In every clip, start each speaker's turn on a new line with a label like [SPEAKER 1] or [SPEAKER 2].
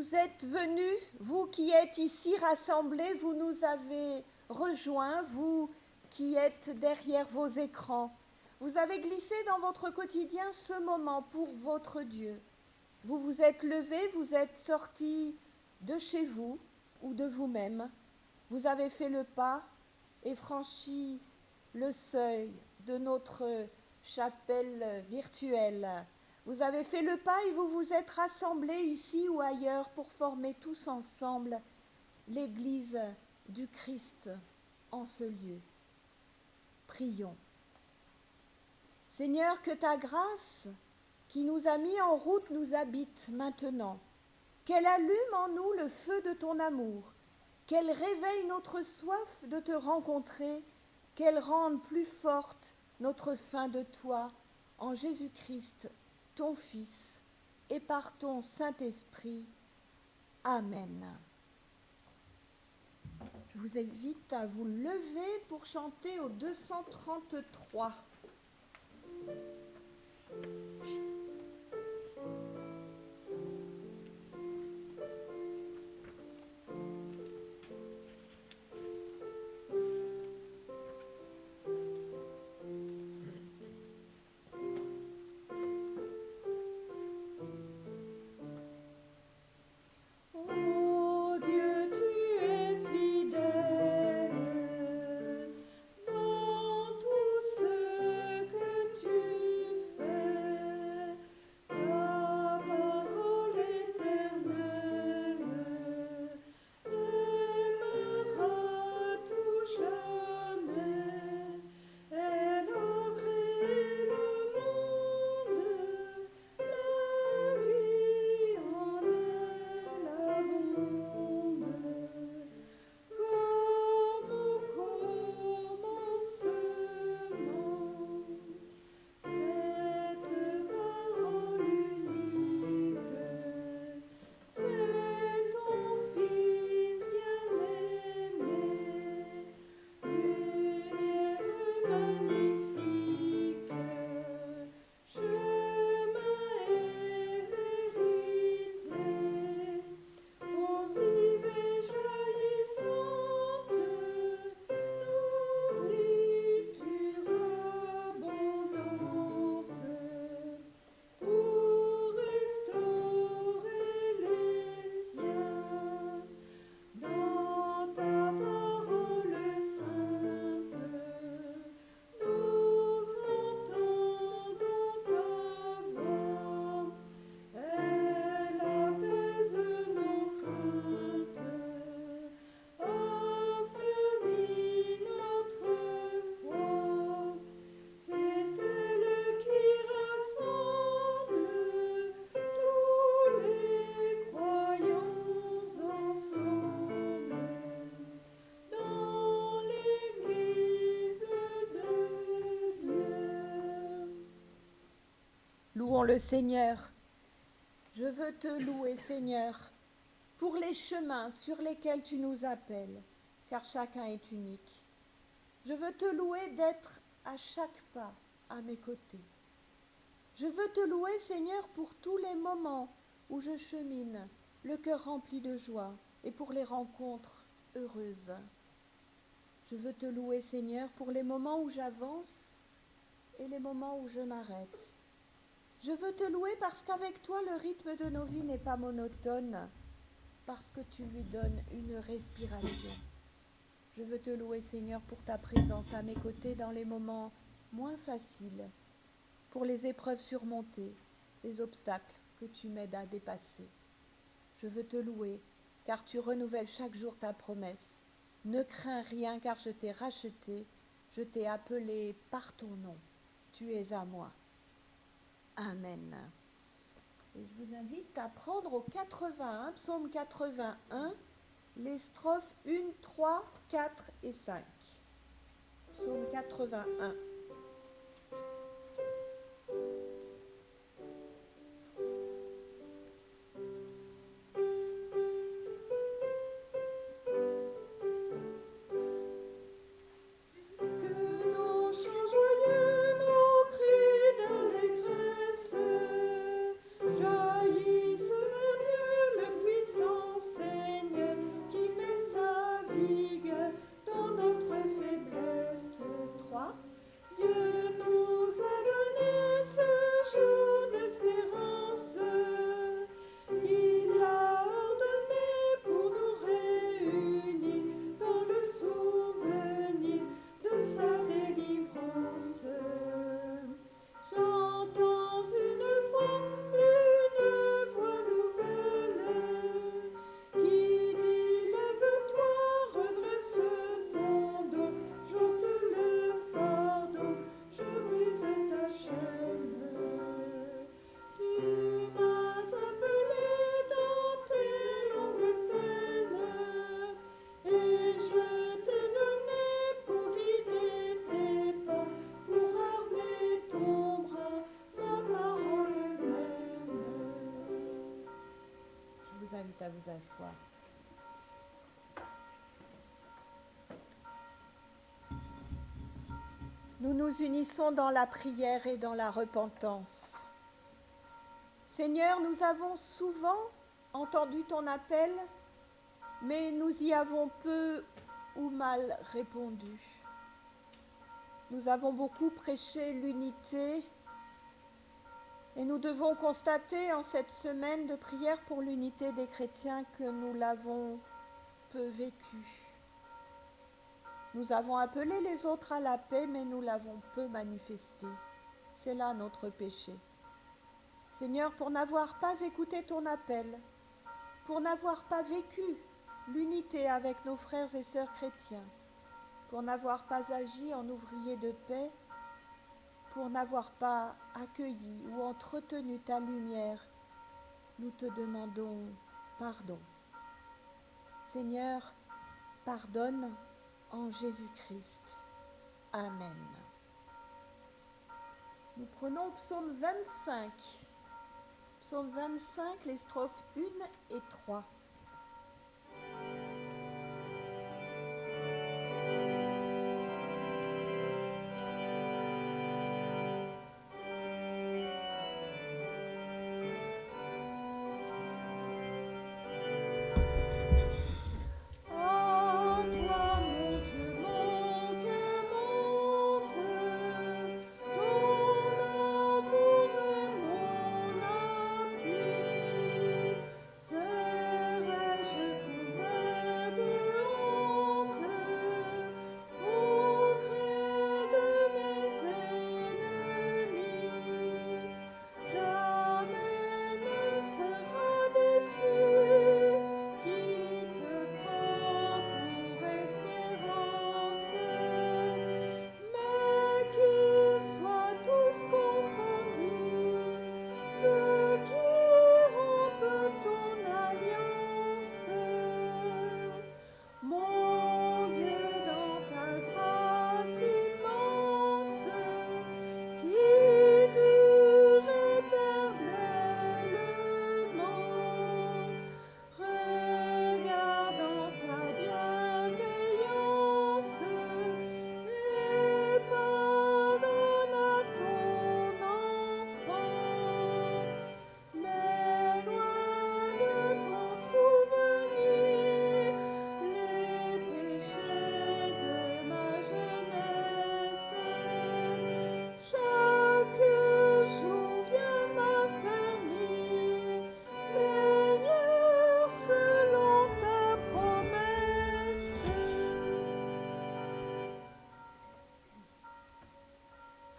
[SPEAKER 1] Vous êtes venus, vous qui êtes ici rassemblés, vous nous avez rejoints, vous qui êtes derrière vos écrans. Vous avez glissé dans votre quotidien ce moment pour votre Dieu. Vous vous êtes levés, vous êtes sortis de chez vous ou de vous-même. Vous avez fait le pas et franchi le seuil de notre chapelle virtuelle. Vous avez fait le pas et vous vous êtes rassemblés ici ou ailleurs pour former tous ensemble l'Église du Christ en ce lieu. Prions. Seigneur, que ta grâce qui nous a mis en route nous habite maintenant, qu'elle allume en nous le feu de ton amour, qu'elle réveille notre soif de te rencontrer, qu'elle rende plus forte notre faim de toi, en Jésus-Christ, ton Fils, et par ton Saint-Esprit. Amen. Je vous invite à vous lever pour chanter au 233. Louons le Seigneur. Je veux te louer, Seigneur, pour les chemins sur lesquels tu nous appelles, car chacun est unique. Je veux te louer d'être à chaque pas à mes côtés. Je veux te louer, Seigneur, pour tous les moments où je chemine, le cœur rempli de joie, et pour les rencontres heureuses. Je veux te louer, Seigneur, pour les moments où j'avance et les moments où je m'arrête. Je veux te louer parce qu'avec toi, le rythme de nos vies n'est pas monotone, parce que tu lui donnes une respiration. Je veux te louer, Seigneur, pour ta présence à mes côtés dans les moments moins faciles, pour les épreuves surmontées, les obstacles que tu m'aides à dépasser. Je veux te louer, car tu renouvelles chaque jour ta promesse. Ne crains rien, car je t'ai racheté, je t'ai appelé par ton nom. Tu es à moi. Amen. Et je vous invite à prendre au 81, psaume 81, les strophes 1, 3, 4 et 5. Psaume 81. invite à vous asseoir. Nous nous unissons dans la prière et dans la repentance. Seigneur, nous avons souvent entendu ton appel, mais nous y avons peu ou mal répondu. Nous avons beaucoup prêché l'unité et nous devons constater en cette semaine de prière pour l'unité des chrétiens que nous l'avons peu vécue. Nous avons appelé les autres à la paix, mais nous l'avons peu manifestée. C'est là notre péché. Seigneur, pour n'avoir pas écouté ton appel, pour n'avoir pas vécu l'unité avec nos frères et sœurs chrétiens, pour n'avoir pas agi en ouvrier de paix, pour n'avoir pas accueilli ou entretenu ta lumière, nous te demandons pardon. Seigneur, pardonne en Jésus-Christ. Amen. Nous prenons psaume 25. Psaume 25, les strophes 1 et 3.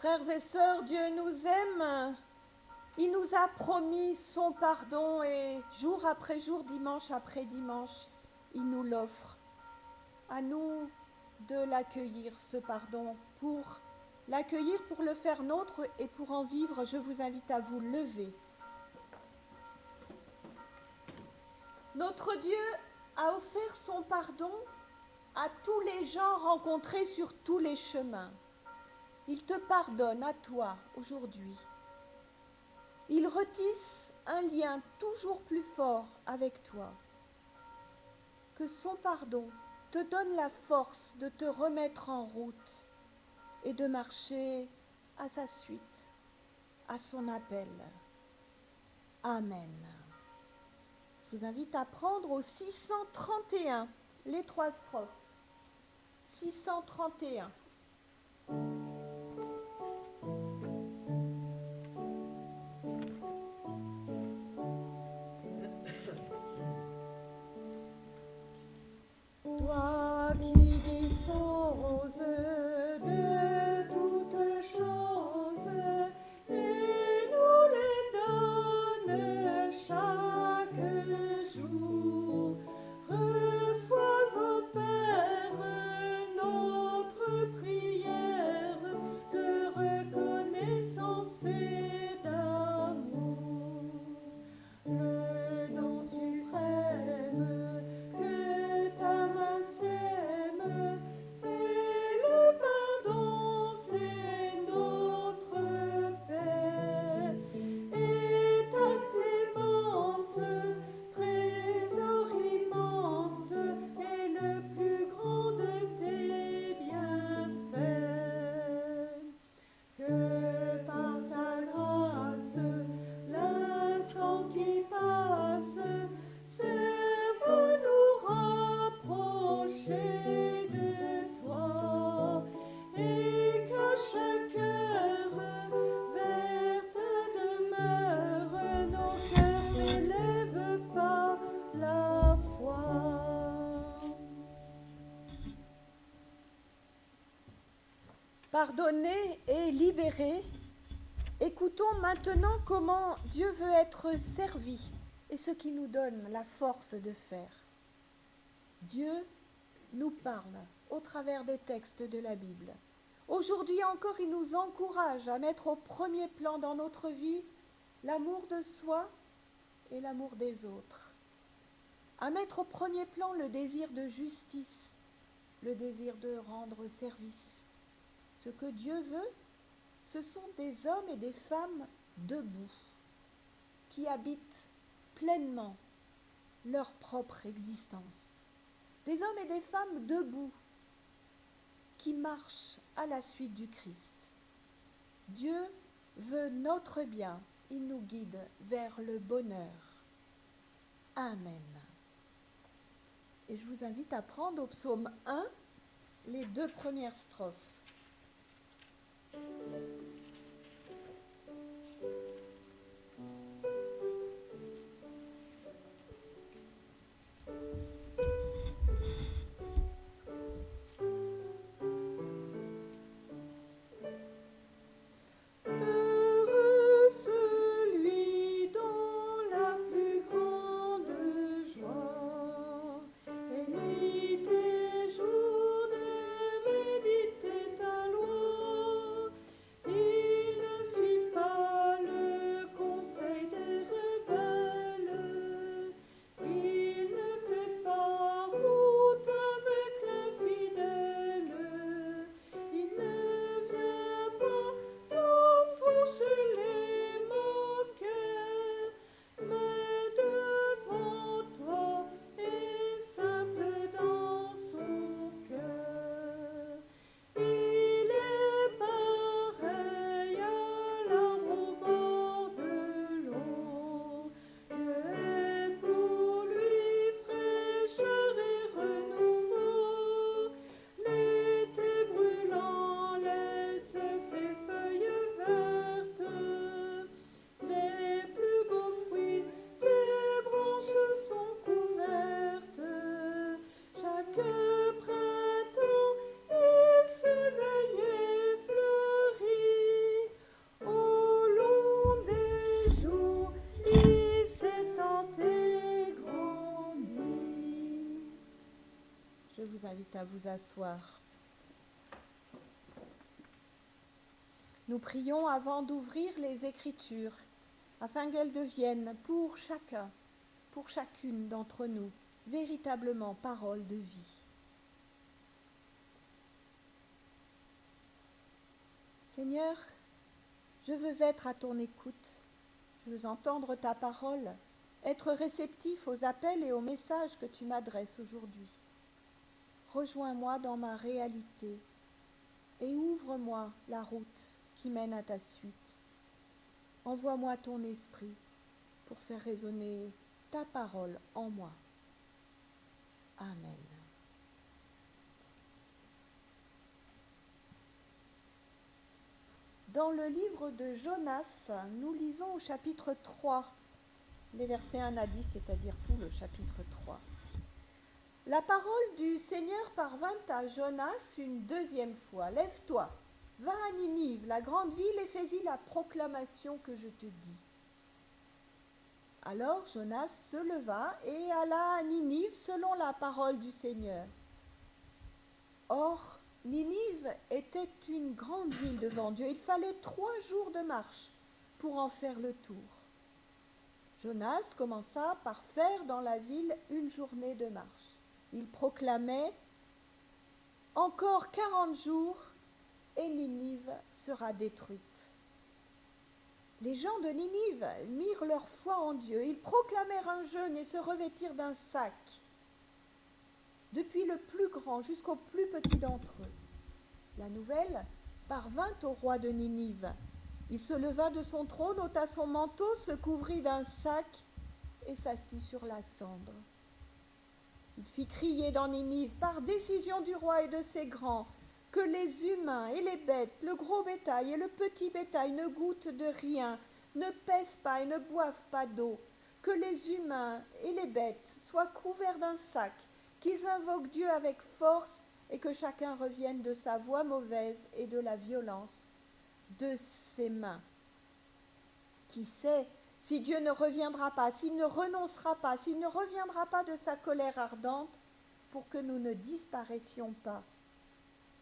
[SPEAKER 1] Frères et sœurs, Dieu nous aime. Il nous a promis son pardon et jour après jour, dimanche après dimanche, il nous l'offre. À nous de l'accueillir, ce pardon, pour l'accueillir, pour le faire nôtre et pour en vivre. Je vous invite à vous lever. Notre Dieu a offert son pardon à tous les gens rencontrés sur tous les chemins. Il te pardonne à toi aujourd'hui. Il retisse un lien toujours plus fort avec toi. Que son pardon te donne la force de te remettre en route et de marcher à sa suite, à son appel. Amen. Je vous invite à prendre au 631 les 3 strophes. 631. Toi qui disposes de toutes choses et nous les donnes chaque jour, reçois, ô Père, notre pardonné et libéré, écoutons maintenant comment Dieu veut être servi et ce qui nous donne la force de faire. Dieu nous parle au travers des textes de la Bible. Aujourd'hui encore, il nous encourage à mettre au premier plan dans notre vie l'amour de soi et l'amour des autres. À mettre au premier plan le désir de justice, le désir de rendre service. Ce que Dieu veut, ce sont des hommes et des femmes debout, qui habitent pleinement leur propre existence. Des hommes et des femmes debout, qui marchent à la suite du Christ. Dieu veut notre bien, il nous guide vers le bonheur. Amen. Et je vous invite à prendre au psaume 1 les 2 premières strophes. Je vous invite à vous asseoir. Nous prions avant d'ouvrir les Écritures, afin qu'elles deviennent pour chacun, pour chacune d'entre nous, véritablement paroles de vie. Seigneur, je veux être à ton écoute, je veux entendre ta parole, être réceptif aux appels et aux messages que tu m'adresses aujourd'hui. Rejoins-moi dans ma réalité et ouvre-moi la route qui mène à ta suite. Envoie-moi ton esprit pour faire résonner ta parole en moi. Amen. Dans le livre de Jonas, nous lisons au chapitre 3, les versets 1 à 10, c'est-à-dire tout le chapitre 3. La parole du Seigneur parvint à Jonas une deuxième fois. « Lève-toi, va à Ninive, la grande ville, et fais-y la proclamation que je te dis. » Alors Jonas se leva et alla à Ninive selon la parole du Seigneur. Or, Ninive était une grande ville devant Dieu. Il fallait 3 jours de marche pour en faire le tour. Jonas commença par faire dans la ville une journée de marche. Il proclamait « Encore 40 jours et Ninive sera détruite. » Les gens de Ninive mirent leur foi en Dieu. Ils proclamèrent un jeûne et se revêtirent d'un sac, depuis le plus grand jusqu'au plus petit d'entre eux. La nouvelle parvint au roi de Ninive. Il se leva de son trône, ôta son manteau, se couvrit d'un sac et s'assit sur la cendre. Il fit crier dans Ninive, par décision du roi et de ses grands, que les humains et les bêtes, le gros bétail et le petit bétail ne goûtent de rien, ne pèsent pas et ne boivent pas d'eau, que les humains et les bêtes soient couverts d'un sac, qu'ils invoquent Dieu avec force et que chacun revienne de sa voie mauvaise et de la violence de ses mains. Qui sait si Dieu ne reviendra pas, s'il ne renoncera pas, s'il ne reviendra pas de sa colère ardente pour que nous ne disparaissions pas.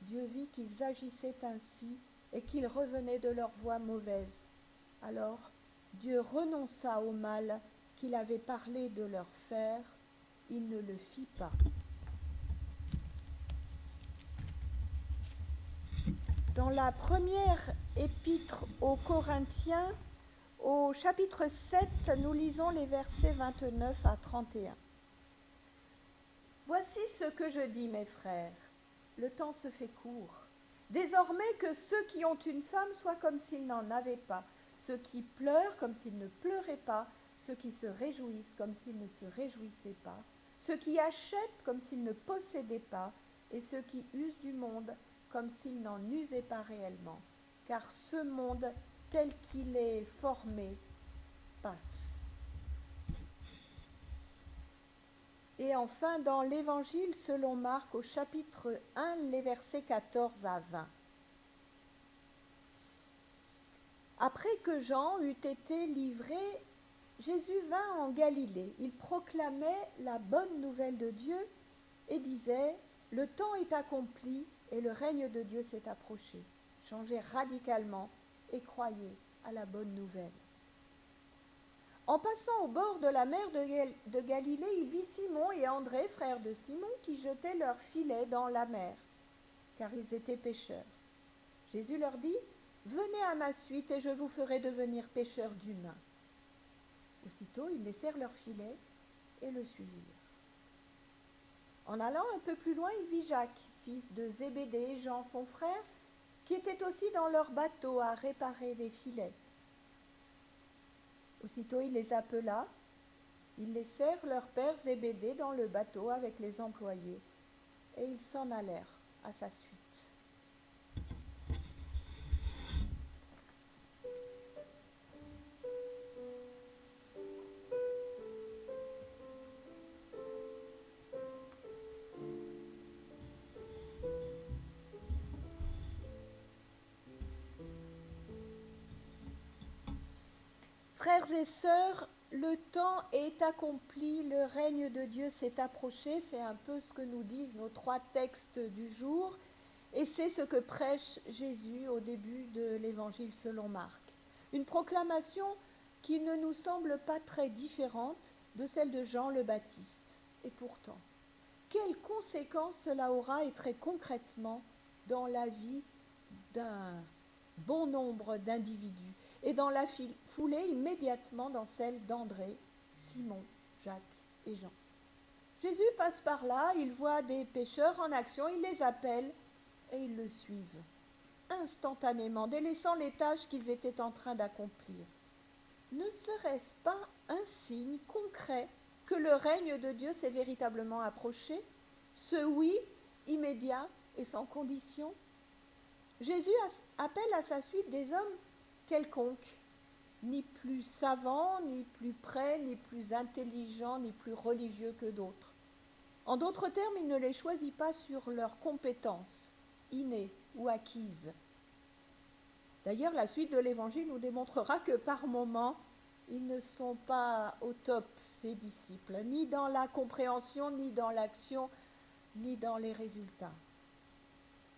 [SPEAKER 1] Dieu vit qu'ils agissaient ainsi et qu'ils revenaient de leur voie mauvaise. Alors Dieu renonça au mal qu'il avait parlé de leur faire, il ne le fit pas. Dans la première épître aux Corinthiens, au chapitre 7, nous lisons les versets 29 à 31. Voici ce que je dis, mes frères, le temps se fait court. Désormais que ceux qui ont une femme soient comme s'ils n'en avaient pas, ceux qui pleurent comme s'ils ne pleuraient pas, ceux qui se réjouissent comme s'ils ne se réjouissaient pas, ceux qui achètent comme s'ils ne possédaient pas, et ceux qui usent du monde comme s'ils n'en usaient pas réellement. Car ce monde, tel qu'il est formé, passe. Et enfin, dans l'Évangile selon Marc, au chapitre 1, les versets 14 à 20. Après que Jean eut été livré, Jésus vint en Galilée. Il proclamait la bonne nouvelle de Dieu et disait « Le temps est accompli et le règne de Dieu s'est approché. Changez radicalement et croyez à la bonne nouvelle. » En passant au bord de la mer de Galilée, il vit Simon et André, frères de Simon, qui jetaient leurs filets dans la mer, car ils étaient pêcheurs. Jésus leur dit « Venez à ma suite et je vous ferai devenir pêcheurs d'humains. » Aussitôt, ils laissèrent leurs filets et le suivirent. En allant un peu plus loin, il vit Jacques, fils de Zébédée, et Jean, son frère, qui étaient aussi dans leur bateau à réparer les filets. Aussitôt, il les appela. Ils laissèrent leur père Zébédée dans le bateau avec les employés, et ils s'en allèrent à sa suite. Frères et sœurs, le temps est accompli, le règne de Dieu s'est approché, c'est un peu ce que nous disent nos 3 textes du jour, et c'est ce que prêche Jésus au début de l'Évangile selon Marc. Une proclamation qui ne nous semble pas très différente de celle de Jean le Baptiste. Et pourtant, quelles conséquences cela aura et très concrètement dans la vie d'un bon nombre d'individus et dans la foulée immédiatement dans celle d'André, Simon, Jacques et Jean. Jésus passe par là, il voit des pêcheurs en action, il les appelle et ils le suivent instantanément, délaissant les tâches qu'ils étaient en train d'accomplir. Ne serait-ce pas un signe concret que le règne de Dieu s'est véritablement approché, ce oui immédiat et sans condition? Jésus appelle à sa suite des hommes quelconques, ni plus savants, ni plus près, ni plus intelligents, ni plus religieux que d'autres. En d'autres termes, il ne les choisit pas sur leurs compétences, innées ou acquises. D'ailleurs, la suite de l'Évangile nous démontrera que par moments, ils ne sont pas au top, ces disciples, ni dans la compréhension, ni dans l'action, ni dans les résultats.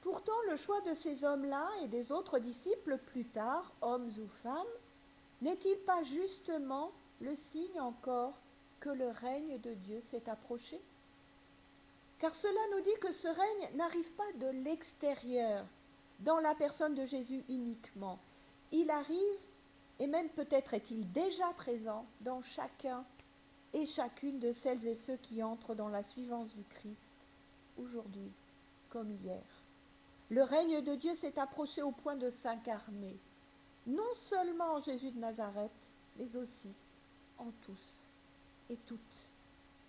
[SPEAKER 1] Pourtant, le choix de ces hommes-là et des autres disciples plus tard, hommes ou femmes, n'est-il pas justement le signe encore que le règne de Dieu s'est approché? Car cela nous dit que ce règne n'arrive pas de l'extérieur, dans la personne de Jésus uniquement. Il arrive, et même peut-être est-il déjà présent, dans chacun et chacune de celles et ceux qui entrent dans la suivance du Christ, aujourd'hui comme hier. Le règne de Dieu s'est approché au point de s'incarner, non seulement en Jésus de Nazareth, mais aussi en tous et toutes.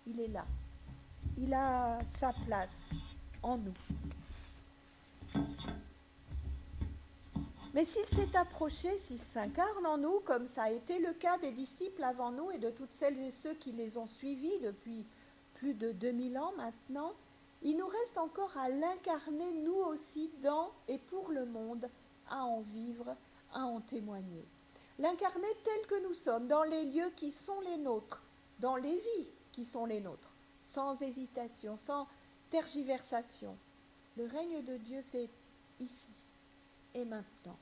[SPEAKER 1] Il est là. Il a sa place en nous. Mais s'il s'est approché, s'il s'incarne en nous, comme ça a été le cas des disciples avant nous et de toutes celles et ceux qui les ont suivis depuis plus de 2000 ans maintenant, Il nous reste encore à l'incarner nous aussi dans et pour le monde, à en vivre, à en témoigner. L'incarner tel que nous sommes, dans les lieux qui sont les nôtres, dans les vies qui sont les nôtres, sans hésitation, sans tergiversation. Le règne de Dieu, c'est ici et maintenant.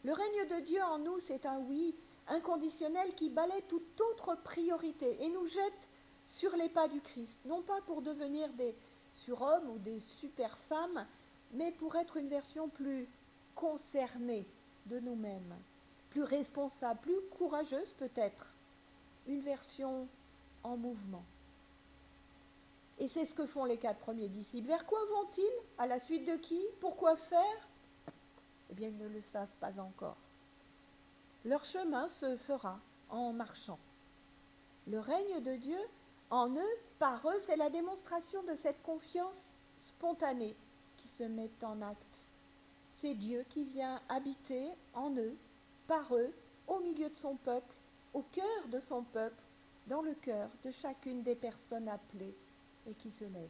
[SPEAKER 1] Le règne de Dieu en nous, c'est un oui inconditionnel qui balaie toute autre priorité et nous jette sur les pas du Christ, non pas pour devenir des surhommes ou des super-femmes, mais pour être une version plus concernée de nous-mêmes, plus responsable, plus courageuse peut-être, une version en mouvement. Et c'est ce que font les 4 premiers disciples. Vers quoi vont-ils? À la suite de qui? Pourquoi faire? Eh bien, ils ne le savent pas encore. Leur chemin se fera en marchant. Le règne de Dieu, en eux, par eux, c'est la démonstration de cette confiance spontanée qui se met en acte. C'est Dieu qui vient habiter en eux, par eux, au milieu de son peuple, au cœur de son peuple, dans le cœur de chacune des personnes appelées et qui se lèvent.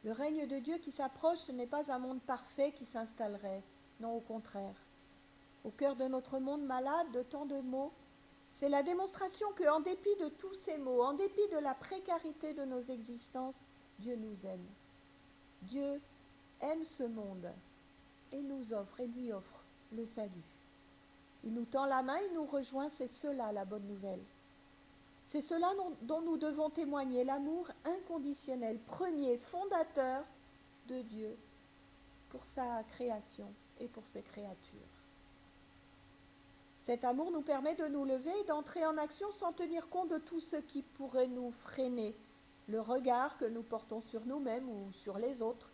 [SPEAKER 1] Le règne de Dieu qui s'approche, ce n'est pas un monde parfait qui s'installerait, non, au contraire. Au cœur de notre monde malade de tant de maux, c'est la démonstration qu'en dépit de tous ces maux, en dépit de la précarité de nos existences, Dieu nous aime. Dieu aime ce monde et nous offre et lui offre le salut. Il nous tend la main, il nous rejoint, c'est cela la bonne nouvelle. C'est cela dont nous devons témoigner, l'amour inconditionnel, premier, fondateur de Dieu pour sa création et pour ses créatures. Cet amour nous permet de nous lever et d'entrer en action sans tenir compte de tout ce qui pourrait nous freiner, le regard que nous portons sur nous-mêmes ou sur les autres,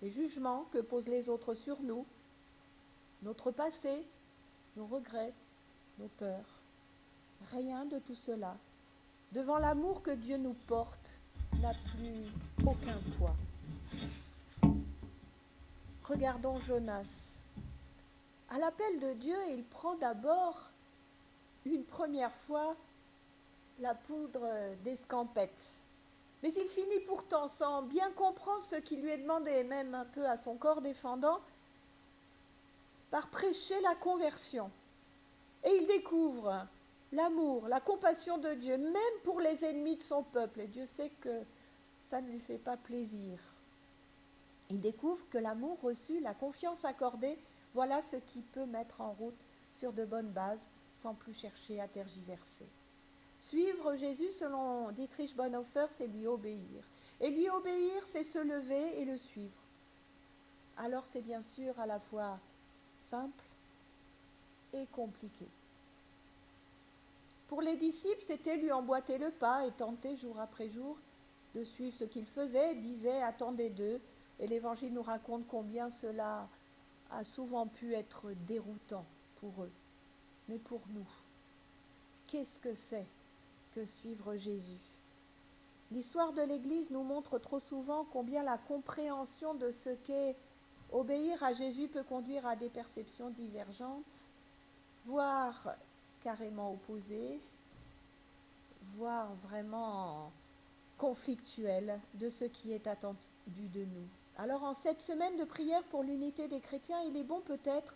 [SPEAKER 1] les jugements que posent les autres sur nous, notre passé, nos regrets, nos peurs. Rien de tout cela, devant l'amour que Dieu nous porte, n'a plus aucun poids. Regardons Jonas. À l'appel de Dieu, il prend d'abord, une première fois, la poudre d'escampette. Mais il finit pourtant, sans bien comprendre ce qui lui est demandé, et même un peu à son corps défendant, par prêcher la conversion. Et il découvre l'amour, la compassion de Dieu, même pour les ennemis de son peuple. Et Dieu sait que ça ne lui fait pas plaisir. Il découvre que l'amour reçu, la confiance accordée, voilà ce qui peut mettre en route sur de bonnes bases, sans plus chercher à tergiverser. Suivre Jésus, selon Dietrich Bonhoeffer, c'est lui obéir. Et lui obéir, c'est se lever et le suivre. Alors c'est bien sûr à la fois simple et compliqué. Pour les disciples, c'était lui emboîter le pas et tenter jour après jour de suivre ce qu'il faisait, disait « attendez d'eux ». Et l'Évangile nous raconte combien cela a souvent pu être déroutant pour eux. Mais pour nous, qu'est-ce que c'est que suivre Jésus? L'histoire de l'Église nous montre trop souvent combien la compréhension de ce qu'est obéir à Jésus peut conduire à des perceptions divergentes, voire carrément opposées, voire vraiment conflictuelles de ce qui est attendu de nous. Alors en cette semaine de prière pour l'unité des chrétiens, il est bon peut-être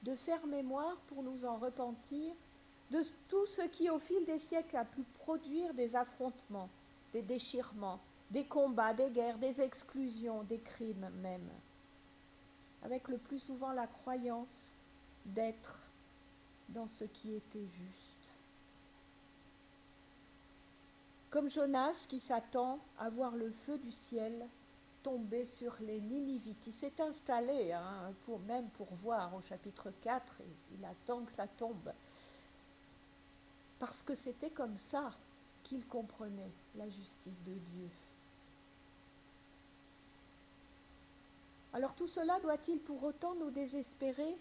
[SPEAKER 1] de faire mémoire pour nous en repentir de tout ce qui au fil des siècles a pu produire des affrontements, des déchirements, des combats, des guerres, des exclusions, des crimes même, avec le plus souvent la croyance d'être dans ce qui était juste. Comme Jonas qui s'attend à voir le feu du ciel tomber sur les Ninivites. Il s'est installé, même pour voir au chapitre 4, et il attend que ça tombe. Parce que c'était comme ça qu'il comprenait la justice de Dieu. Alors tout cela doit-il pour autant nous désespérer?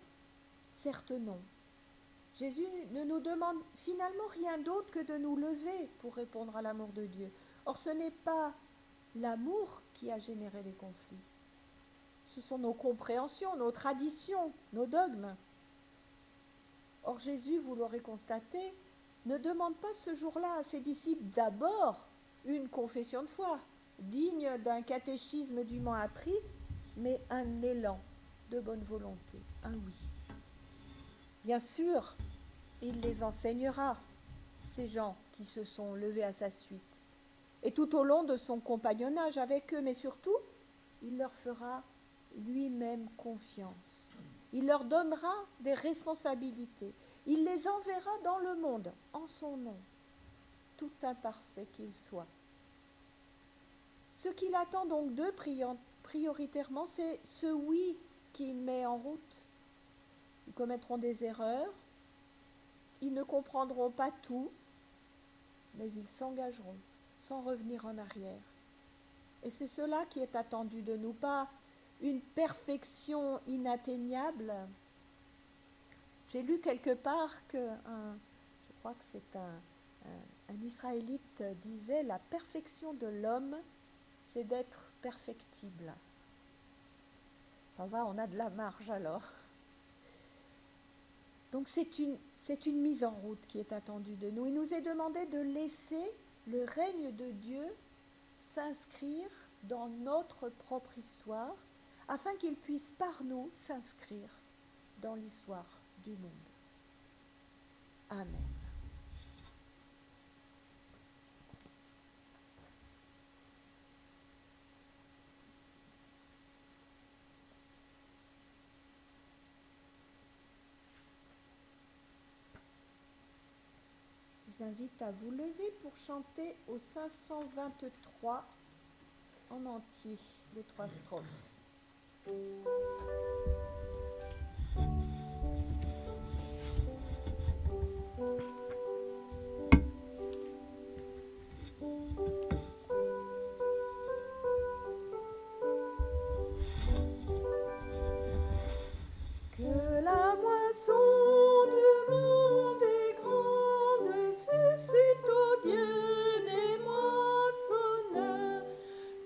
[SPEAKER 1] Certes non. Jésus ne nous demande finalement rien d'autre que de nous lever pour répondre à l'amour de Dieu. Or ce n'est pas l'amour qui a généré les conflits. Ce sont nos compréhensions, nos traditions, nos dogmes. Or Jésus, vous l'aurez constaté, ne demande pas ce jour-là à ses disciples d'abord une confession de foi, digne d'un catéchisme dûment appris, mais un élan de bonne volonté, un oui. Bien sûr, il les enseignera, ces gens qui se sont levés à sa suite, et tout au long de son compagnonnage avec eux, mais surtout, il leur fera lui-même confiance. Il leur donnera des responsabilités. Il les enverra dans le monde en son nom, tout imparfait qu'il soit. Ce qu'il attend donc d'eux prioritairement, c'est ce oui qui met en route. Ils commettront des erreurs, ils ne comprendront pas tout, mais ils s'engageront sans revenir en arrière. Et c'est cela qui est attendu de nous, pas une perfection inatteignable. J'ai lu quelque part que, je crois que c'est un Israélite disait, la perfection de l'homme, c'est d'être perfectible. Ça va, on a de la marge alors. Donc c'est une mise en route qui est attendue de nous. Il nous est demandé de laisser le règne de Dieu s'inscrire dans notre propre histoire, afin qu'il puisse par nous s'inscrire dans l'histoire du monde. Amen. Je vous invite à vous lever pour chanter au 523 en entier, les 3 strophes. Que la moisson du monde est grande, suscite ô Dieu des moissonneurs,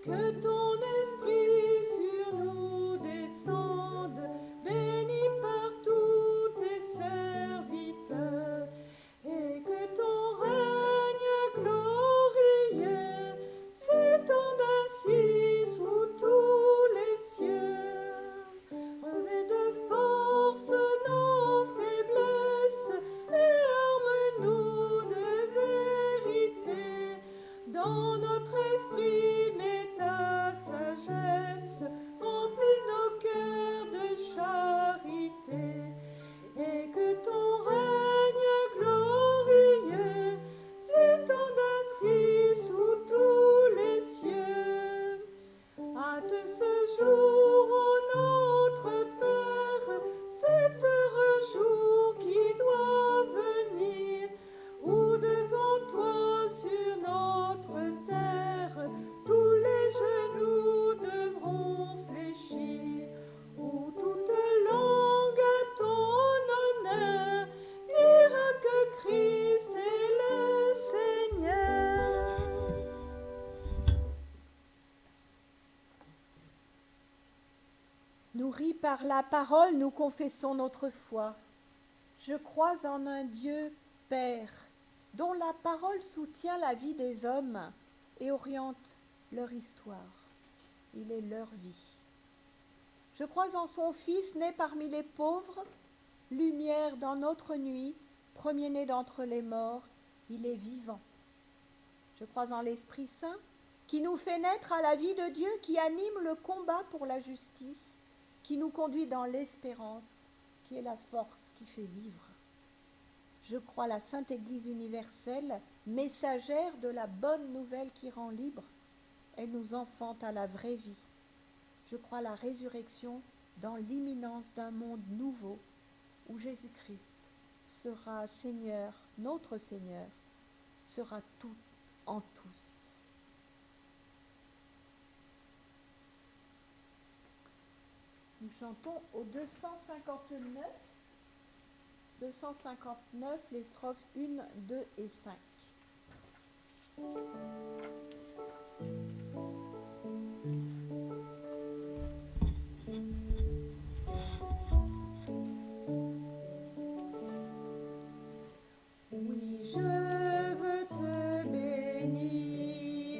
[SPEAKER 1] que ton esprit sur nous descende, béni par tous tes serviteurs, et que ton règne glorieux s'étende ainsi sous tous les cieux. Revêt de force nos faiblesses et arme-nous de vérité. Dans notre esprit, mets ta sagesse, remplis nos cœurs de charité. Et que ton règne glorieux s'étende ainsi sous tous les cieux. Hâte ce jour, ô notre Père, cet heureux jour qui doit venir, où devant toi sur notre terre, tous les genoux devront fléchir, où toute langue à ton honneur dira que Christ est le Seigneur. Nourris par la parole, nous confessons notre foi. Je crois en un Dieu Père, dont la parole soutient la vie des hommes et oriente leur histoire. Il est leur vie. Je crois en son Fils né parmi les pauvres, lumière dans notre nuit, premier-né d'entre les morts, il est vivant. Je crois en l'Esprit Saint, qui nous fait naître à la vie de Dieu, qui anime le combat pour la justice, qui nous conduit dans l'espérance, qui est la force qui fait vivre. Je crois la Sainte Église universelle, messagère de la bonne nouvelle qui rend libre. Elle nous enfante à la vraie vie. Je crois la résurrection dans l'imminence d'un monde nouveau où Jésus-Christ sera Seigneur, notre Seigneur, sera tout en tous. Nous chantons au 259, les strophes 1, 2 et 5. Oui, je veux te bénir.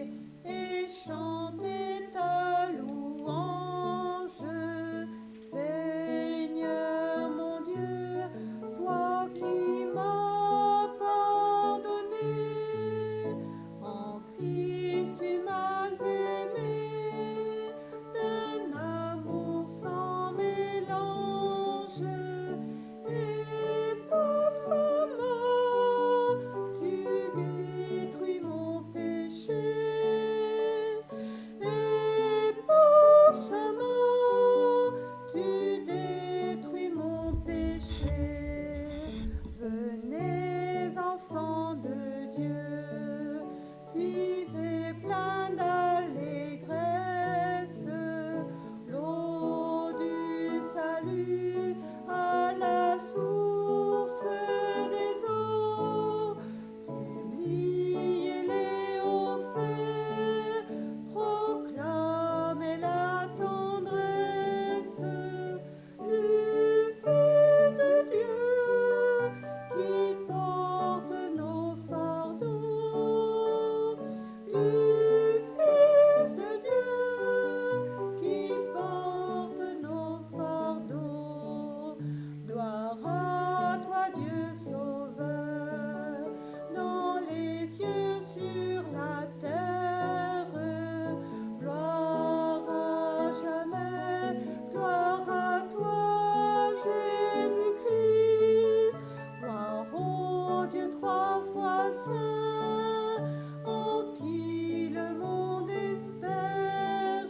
[SPEAKER 1] saints, en qui le monde espère.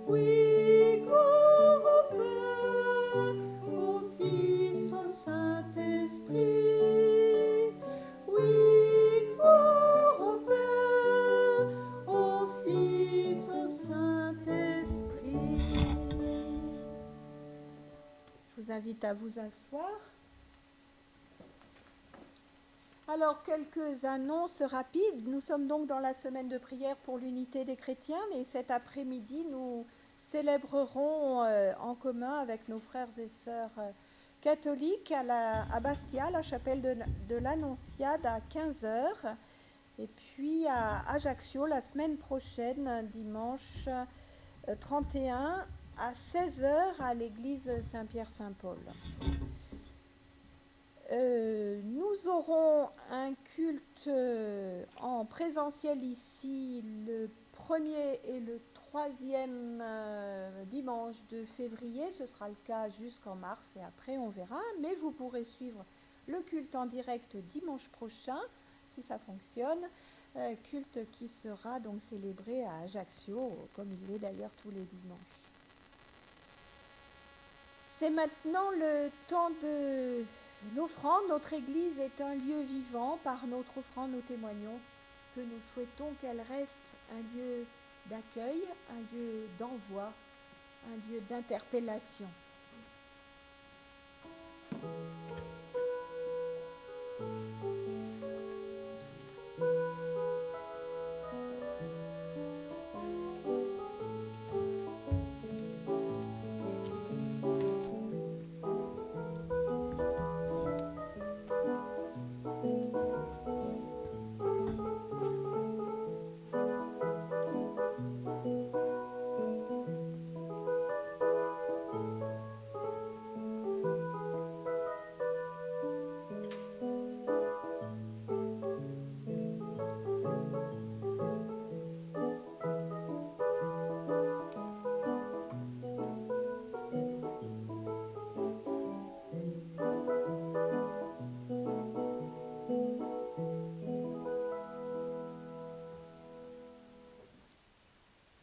[SPEAKER 1] Oui, gloire au Père, au Fils, au Saint-Esprit. Oui, gloire au Père, au Fils, au Saint-Esprit. Je vous invite à vous asseoir. Alors, quelques annonces rapides. Nous sommes donc dans la semaine de prière pour l'unité des chrétiens et cet après-midi, nous célébrerons en commun avec nos frères et sœurs catholiques à Bastia, la chapelle de l'Annonciade à 15 heures. Et puis à Ajaccio, la semaine prochaine, dimanche 31 à 16 heures à l'église Saint-Pierre-Saint-Paul. Nous aurons un culte en présentiel ici le 1er et le 3e dimanche de février. Ce sera le cas jusqu'en mars et après on verra. Mais vous pourrez suivre le culte en direct dimanche prochain, si ça fonctionne. Culte qui sera donc célébré à Ajaccio, comme il l'est d'ailleurs tous les dimanches. C'est maintenant le temps de l'offrande. Notre Église est un lieu vivant. Par notre offrande, nous témoignons que nous souhaitons qu'elle reste un lieu d'accueil, un lieu d'envoi, un lieu d'interpellation.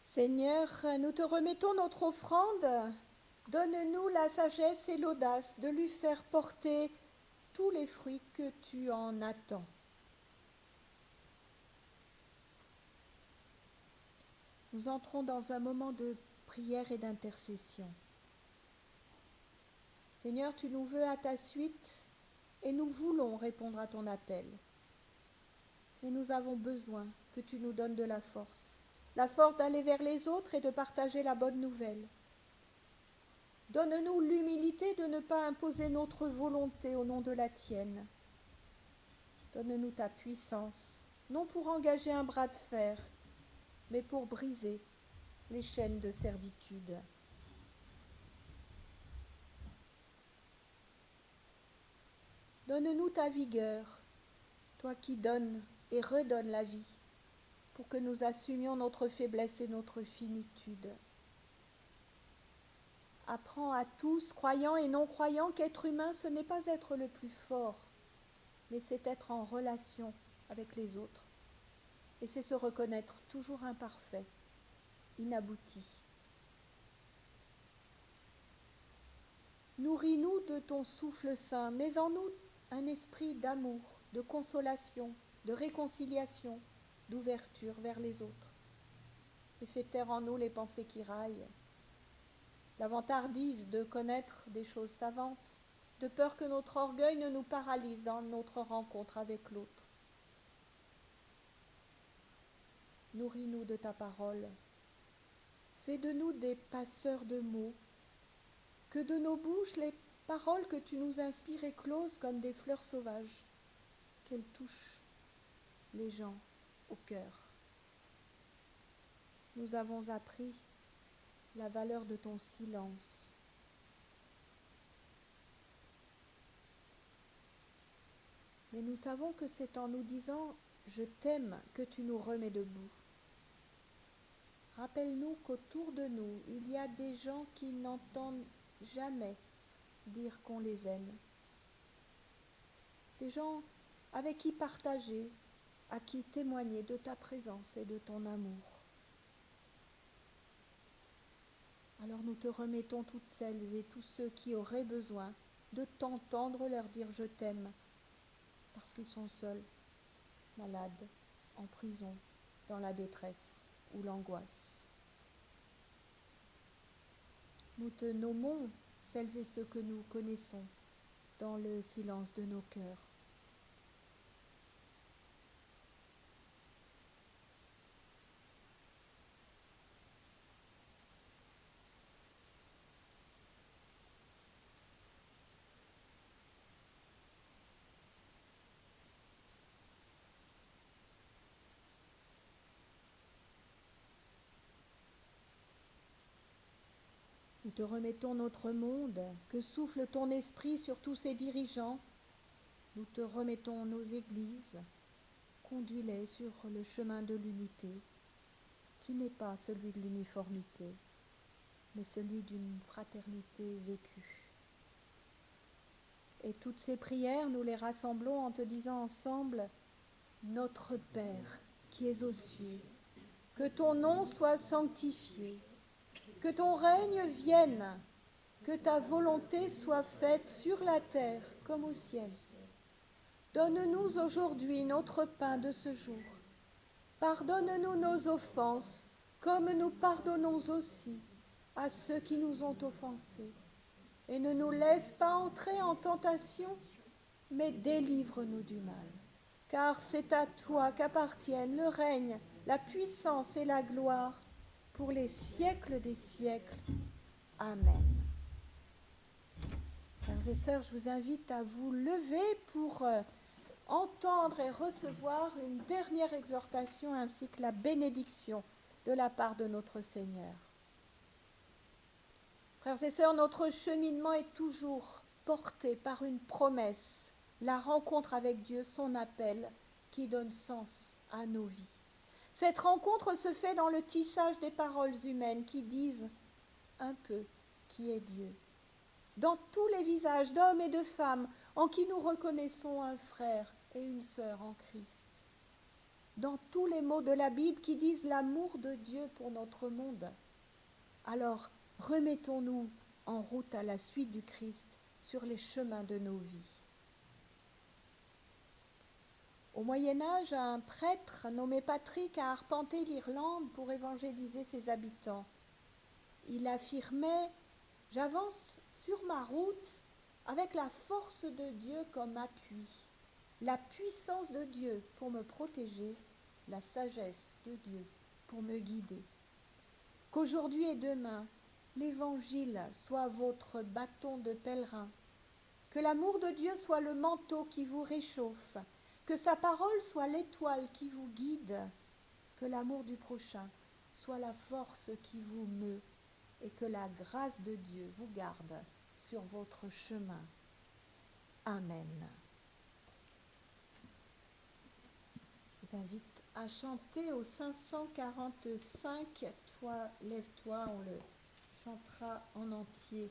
[SPEAKER 1] Seigneur, nous te remettons notre offrande. Donne-nous la sagesse et l'audace de lui faire porter tous les fruits que tu en attends. Nous entrons dans un moment de prière et d'intercession. Seigneur, tu nous veux à ta suite et nous voulons répondre à ton appel. Mais nous avons besoin que tu nous donnes de la force d'aller vers les autres et de partager la bonne nouvelle. Donne-nous l'humilité de ne pas imposer notre volonté au nom de la tienne. Donne-nous ta puissance, non pour engager un bras de fer, mais pour briser les chaînes de servitude. Donne-nous ta vigueur, toi qui donnes et redonnes la vie, pour que nous assumions notre faiblesse et notre finitude. Apprends à tous, croyants et non-croyants, qu'être humain, ce n'est pas être le plus fort, mais c'est être en relation avec les autres. Et c'est se reconnaître toujours imparfait, inabouti. Nourris-nous de ton souffle saint, mets en nous un esprit d'amour, de consolation, de réconciliation, d'ouverture vers les autres. Et fais taire en nous les pensées qui raillent, la vantardise de connaître des choses savantes, de peur que notre orgueil ne nous paralyse dans notre rencontre avec l'autre. Nourris-nous de ta parole. Fais de nous des passeurs de mots, que de nos bouches les paroles que tu nous inspires éclosent comme des fleurs sauvages, qu'elles touchent les gens au cœur. Nous avons appris la valeur de ton silence. Mais nous savons que c'est en nous disant « Je t'aime » que tu nous remets debout. Rappelle-nous qu'autour de nous, il y a des gens qui n'entendent jamais dire qu'on les aime. Des gens avec qui partager, à qui témoigner de ta présence et de ton amour. Alors nous te remettons toutes celles et tous ceux qui auraient besoin de t'entendre leur dire je t'aime, parce qu'ils sont seuls, malades, en prison, dans la détresse ou l'angoisse. Nous te nommons celles et ceux que nous connaissons dans le silence de nos cœurs. Nous te remettons notre monde, que souffle ton esprit sur tous ses dirigeants. Nous te remettons nos églises, conduis-les sur le chemin de l'unité, qui n'est pas celui de l'uniformité, mais celui d'une fraternité vécue. Et toutes ces prières, nous les rassemblons en te disant ensemble, Notre Père qui es aux cieux, que ton nom soit sanctifié, que ton règne vienne, que ta volonté soit faite sur la terre comme au ciel. Donne-nous aujourd'hui notre pain de ce jour. Pardonne-nous nos offenses, comme nous pardonnons aussi à ceux qui nous ont offensés. Et ne nous laisse pas entrer en tentation, mais délivre-nous du mal. Car c'est à toi qu'appartiennent le règne, la puissance et la gloire pour les siècles des siècles. Amen. Frères et sœurs, je vous invite à vous lever pour entendre et recevoir une dernière exhortation ainsi que la bénédiction de la part de notre Seigneur. Frères et sœurs, notre cheminement est toujours porté par une promesse, la rencontre avec Dieu, son appel qui donne sens à nos vies. Cette rencontre se fait dans le tissage des paroles humaines qui disent un peu qui est Dieu. Dans tous les visages d'hommes et de femmes en qui nous reconnaissons un frère et une sœur en Christ. Dans tous les mots de la Bible qui disent l'amour de Dieu pour notre monde. Alors, remettons-nous en route à la suite du Christ sur les chemins de nos vies. Au Moyen-Âge, un prêtre nommé Patrick a arpenté l'Irlande pour évangéliser ses habitants. Il affirmait « J'avance sur ma route avec la force de Dieu comme appui, la puissance de Dieu pour me protéger, la sagesse de Dieu pour me guider. Qu'aujourd'hui et demain, l'Évangile soit votre bâton de pèlerin, que l'amour de Dieu soit le manteau qui vous réchauffe, que sa parole soit l'étoile qui vous guide, que l'amour du prochain soit la force qui vous meut et que la grâce de Dieu vous garde sur votre chemin. Amen. Je vous invite à chanter au 545. Toi, lève-toi, on le chantera en entier.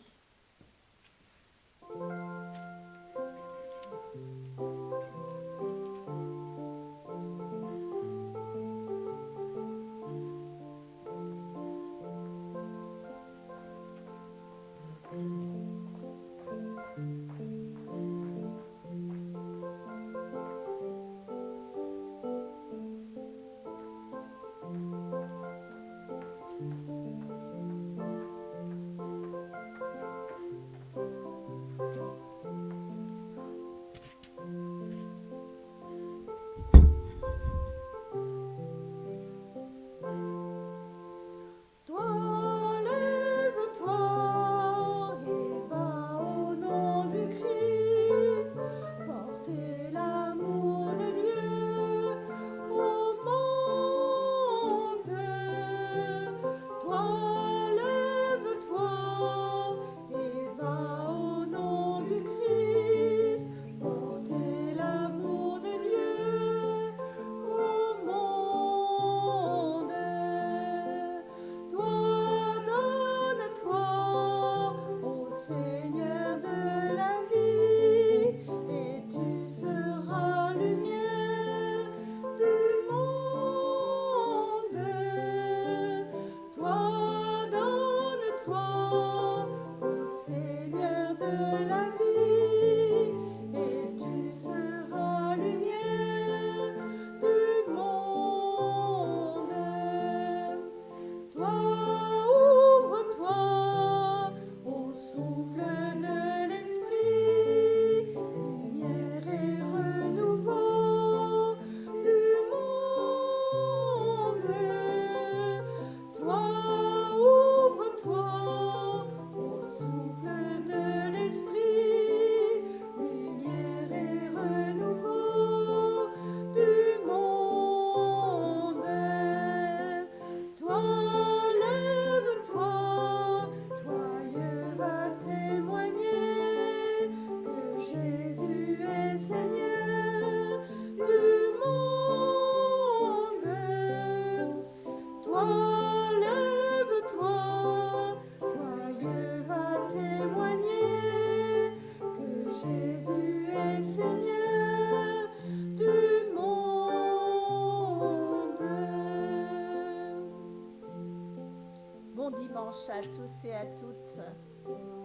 [SPEAKER 1] tous et à toutes.